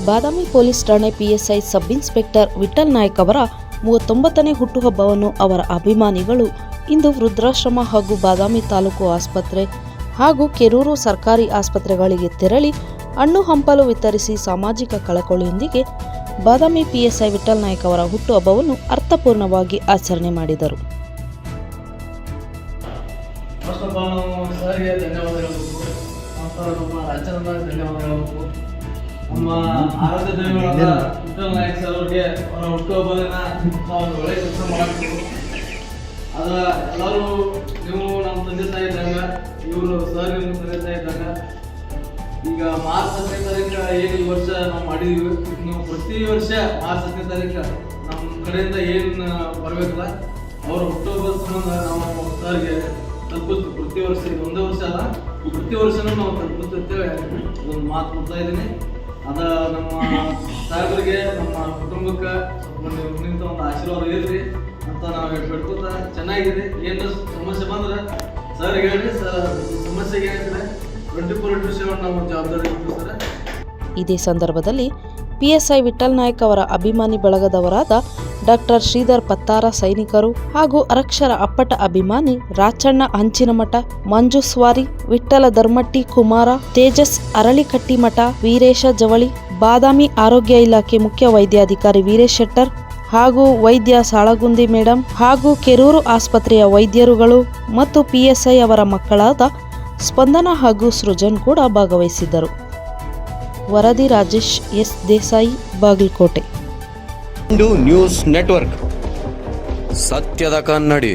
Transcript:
ಬಾದಾಮಿ police ಠಾಣೆ PSI sub inspector Vithal Naik ಅವರ 39ನೇ ಹುಟ್ಟುಹಬ್ಬವನ್ನು ಅವರ ಅಭಿಮಾನಿಗಳು ಇಂದು ವೃದ್ಧಾಶ್ರಮ ಹಾಗೂ ಬಾದಾಮಿ ತಾಲೂಕು ಆಸ್ಪತ್ರೆ ಹಾಗೂ ಕೆರೂರು ಸರ್ಕಾರಿ ಆಸ್ಪತ್ರೆಗಳಿಗೆ ತೆರಳಿ ಹಣ್ಣು ಹಂಪಲು ವಿತರಿಸಿ ಸಾಮಾಜಿಕ ಕಳಕಳಿಯೊಂದಿಗೆ ಬಾದಾಮಿ ಪಿಎಸ್ಐ ವಿಠಲ್ ನಾಯ್ಕ್ ಅವರ ಹುಟ್ಟುಹಬ್ಬವನ್ನು ಅರ್ಥಪೂರ್ಣವಾಗಿ ಆಚರಣೆ ಮಾಡಿದರು. ನಮ್ಮ ಆರಾಧ್ಯ ದೈವಗಳಾದ ವಿಠಲ್ ನಾಯ್ಕ್ ಸರ್ ಅವರಿಗೆ ಅವರ ಹುಟ್ಟುಹಬ್ಬದನ್ನ ನಾವು ಒಳ್ಳೆ ಕೆಲಸ ಮಾಡಬೇಕು. ಅದ ಎಲ್ಲರೂ ನೀವು ನಮ್ಮ ತಂದೆ ತಾಯಿ ಇದ್ದಾಗ, ಇವರು ಸರ್ ನಿಮ್ಮ ತಂದೆ ತಾಯಿ ಇದ್ದಾಗ, ಈಗ ಮಾರ್ಚ್ 10ನೇ ತಾರೀಕು ಏನು ಈ ವರ್ಷ ನಾವು ಮಾಡಿದೀವಿ, ನೀವು ಪ್ರತಿ ವರ್ಷ ಮಾರ್ಚ್ 10ನೇ ತಾರೀಕು ನಮ್ಮ ಕಡೆಯಿಂದ ಏನು ಬರಬೇಕಲ್ಲ ಅವ್ರ ಹುಟ್ಟುಹಬ್ಬದ ಸಂಬಂಧ ನಾವು ಸರ್ಗೆ ತಲುಪಿಸ್ತೀವಿ. ಪ್ರತಿ ವರ್ಷ ಒಂದೇ ವರ್ಷ ಅಲ್ಲ, ಪ್ರತಿ ವರ್ಷನೂ ನಾವು ತಲುಪಿಸ್ತೇವೆ. ಒಂದು ಮಾತು ಕೊಡ್ತಾ ಇದ್ದೀನಿ. ಅದ ನಮ್ಮ ಸಾಹೇಬರಿಗೆ, ನಮ್ಮ ಕುಟುಂಬಕ್ಕೆ ನಿಂತ ಒಂದು ಆಶೀರ್ವಾದ ಇರ್ರಿ ಅಂತ ನಾವು ಬಿಡ್ಕೋತ ಚೆನ್ನಾಗಿದೆ. ಏನು ಸಮಸ್ಯೆ ಬಂದ್ರೆ ಸರ್ ಹೇಳ್ರಿ, ಸಮಸ್ಯೆಗೆ ಹೇಳಿದ್ರೆ 24/7 ನಾವು ಜವಾಬ್ದಾರಿ ಸರ್. ಇದೇ ಸಂದರ್ಭದಲ್ಲಿ ಪಿಎಸ್ಐ ವಿಠಲ್ ನಾಯ್ಕ್ ಅವರ ಅಭಿಮಾನಿ ಬಳಗದವರಾದ ಡಾಕ್ಟರ್ ಶ್ರೀಧರ್ ಪತ್ತಾರ ಸೈನಿಕರು ಹಾಗೂ ಅರಕ್ಷರ ಅಪ್ಪಟ ಅಭಿಮಾನಿ ರಾಚಣ್ಣ ಹಂಚಿನಮಠ, ಮಂಜು ಸ್ವಾರಿ, ವಿಠ್ಠಲ ಧರ್ಮಟ್ಟಿ ಕುಮಾರ, ತೇಜಸ್ ಅರಳಿಕಟ್ಟಿಮಠ, ವೀರೇಶ ಜವಳಿ, ಬಾದಾಮಿ ಆರೋಗ್ಯ ಇಲಾಖೆ ಮುಖ್ಯ ವೈದ್ಯಾಧಿಕಾರಿ ವೀರೇಶ್ ಶೆಟ್ಟರ್ ಹಾಗೂ ವೈದ್ಯ ಸಾಳಗುಂದಿ ಮೇಡಂ ಹಾಗೂ ಕೆರೂರು ಆಸ್ಪತ್ರೆಯ ವೈದ್ಯರುಗಳು ಮತ್ತು ಪಿಎಸ್ಐ ಅವರ ಮಕ್ಕಳಾದ ಸ್ಪಂದನ ಹಾಗೂ ಸೃಜನ್ ಕೂಡ ಭಾಗವಹಿಸಿದ್ದರು. ವರದಿ Rajesh S Desai, Bagalkot. News network, ಸತ್ಯದ ಕನ್ನಡಿ.